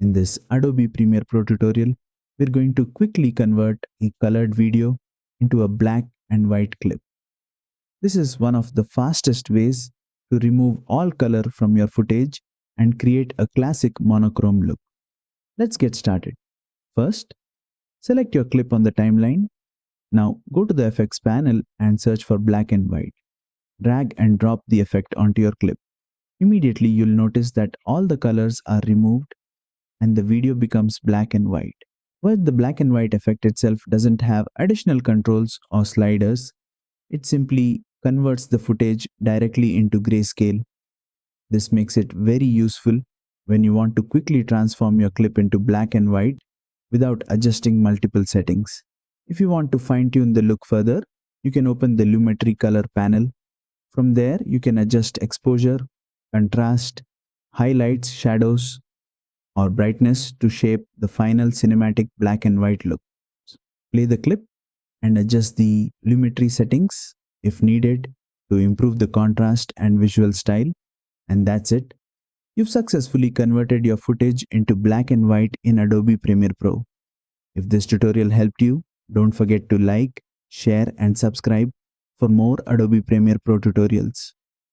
In this Adobe Premiere Pro tutorial, we're going to quickly convert a colored video into a black and white clip. This is one of the fastest ways to remove all color from your footage and create a classic monochrome look. Let's get started. First, select your clip on the timeline. Now go to the effects panel and search for black and white. Drag and drop the effect onto your clip. Immediately you'll notice that all the colors are removed and the video becomes black and white. While the black and white effect itself doesn't have additional controls or sliders, it simply converts the footage directly into grayscale. This makes it very useful when you want to quickly transform your clip into black and white without adjusting multiple settings. If you want to fine-tune the look further, you can open the Lumetri Color panel. From there, you can adjust exposure, contrast, highlights, shadows, or brightness to shape the final cinematic black and white look. Play the clip and adjust the Lumetri settings if needed to improve the contrast and visual style. And that's it. You've successfully converted your footage into black and white in Adobe Premiere Pro. If this tutorial helped you, don't forget to like, share, and subscribe for more Adobe Premiere Pro tutorials.